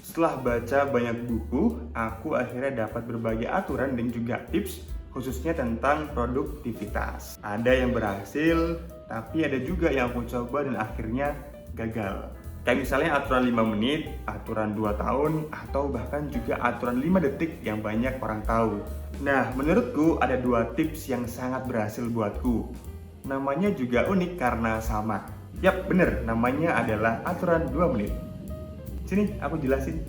Setelah baca banyak buku, aku akhirnya dapat berbagai aturan dan juga tips khususnya tentang produktivitas. Ada yang berhasil, tapi ada juga yang aku coba dan akhirnya gagal. Kayak misalnya aturan 5 menit, aturan 2 tahun, atau bahkan juga aturan 5 detik yang banyak orang tahu. Nah, menurutku ada dua tips yang sangat berhasil buatku. Namanya juga unik karena sama. Yap, bener, namanya adalah aturan 2 menit. Sini, aku jelasin.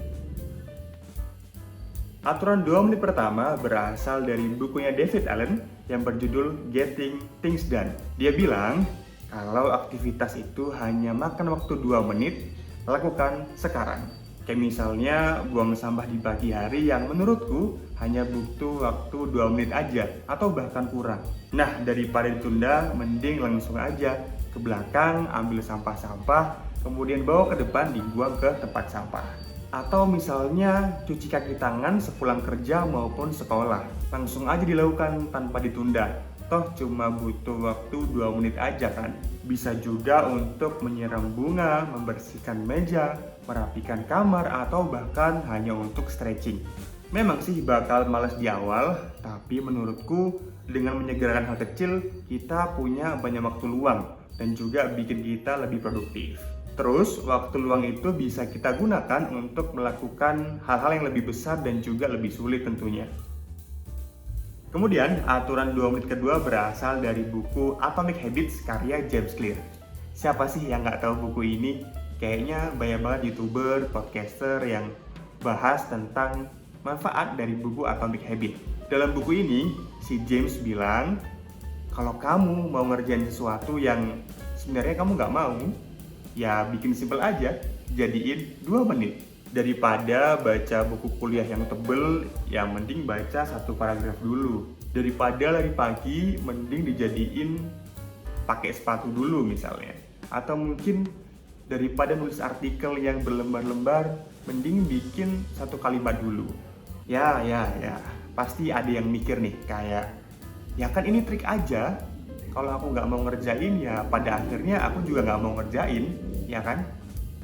Aturan 2 menit pertama berasal dari bukunya David Allen yang berjudul Getting Things Done. Dia bilang, kalau aktivitas itu hanya makan waktu 2 menit, lakukan sekarang. Kayak misalnya buang sampah di pagi hari yang menurutku hanya butuh waktu 2 menit aja atau bahkan kurang. Nah, daripada ditunda, mending langsung aja ke belakang, ambil sampah-sampah, kemudian bawa ke depan dibuang ke tempat sampah. Atau misalnya cuci kaki tangan sepulang kerja maupun sekolah. Langsung aja dilakukan tanpa ditunda. Toh cuma butuh waktu 2 menit aja kan. Bisa juga untuk menyiram bunga, membersihkan meja, merapikan kamar, atau bahkan hanya untuk stretching. Memang sih bakal males di awal, tapi menurutku dengan menyegerakan hal kecil, kita punya banyak waktu luang dan juga bikin kita lebih produktif. Terus, waktu luang itu bisa kita gunakan untuk melakukan hal-hal yang lebih besar dan juga lebih sulit tentunya. Kemudian, aturan 2 menit kedua berasal dari buku Atomic Habits karya James Clear. Siapa sih yang nggak tahu buku ini? Kayaknya banyak banget YouTuber, podcaster yang bahas tentang manfaat dari buku Atomic Habits. Dalam buku ini, si James bilang, kalau kamu mau ngerjain sesuatu yang sebenarnya kamu nggak mau, ya bikin simple aja, jadiin 2 menit. Daripada baca buku kuliah yang tebel, ya mending baca satu paragraf dulu. Daripada lari pagi, mending dijadiin pakai sepatu dulu misalnya. Atau mungkin daripada nulis artikel yang berlembar-lembar, mending bikin satu kalimat dulu. Ya, pasti ada yang mikir nih, kayak, ya kan ini trik aja. Kalau aku nggak mau ngerjain, ya pada akhirnya aku juga nggak mau ngerjain, ya kan?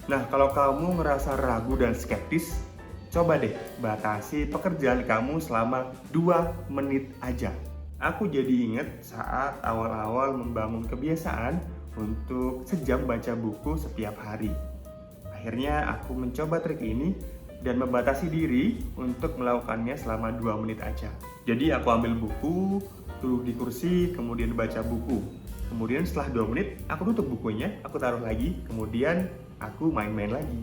Nah, kalau kamu ngerasa ragu dan skeptis, coba deh batasi pekerjaan kamu selama 2 menit aja. Aku jadi inget saat awal-awal membangun kebiasaan untuk sejam baca buku setiap hari. Akhirnya aku mencoba trik ini dan membatasi diri untuk melakukannya selama 2 menit aja. Jadi aku ambil buku, duduk di kursi, kemudian baca buku. Kemudian setelah 2 menit, aku tutup bukunya, aku taruh lagi, kemudian aku main-main lagi.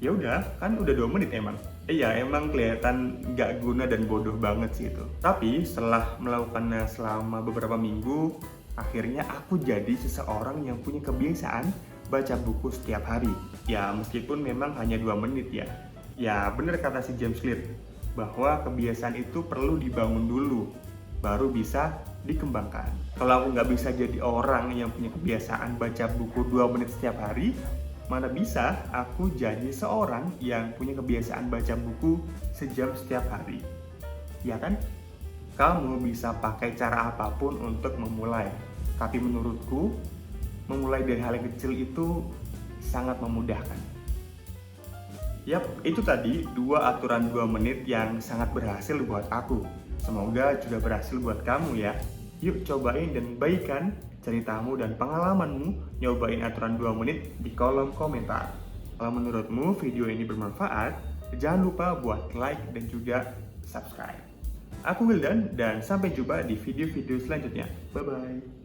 Ya udah, kan udah 2 menit emang. Iya, emang kelihatan nggak guna dan bodoh banget sih itu. Tapi setelah melakukannya selama beberapa minggu, akhirnya aku jadi seseorang yang punya kebiasaan baca buku setiap hari. Ya meskipun memang hanya 2 menit ya. Ya bener kata si James Clear, bahwa kebiasaan itu perlu dibangun dulu, baru bisa dikembangkan. Kalau aku nggak bisa jadi orang yang punya kebiasaan baca buku 2 menit setiap hari, mana bisa aku jadi seorang yang punya kebiasaan baca buku sejam setiap hari. Ya kan? Kamu bisa pakai cara apapun untuk memulai. Tapi menurutku, memulai dari hal yang kecil itu sangat memudahkan. Yap, itu tadi 2 aturan 2 menit yang sangat berhasil buat aku. Semoga juga berhasil buat kamu ya. Yuk cobain dan bagikan ceritamu dan pengalamanmu nyobain aturan 2 menit di kolom komentar. Kalau menurutmu video ini bermanfaat, jangan lupa buat like dan juga subscribe. Aku Wildan dan sampai jumpa di video-video selanjutnya. Bye-bye.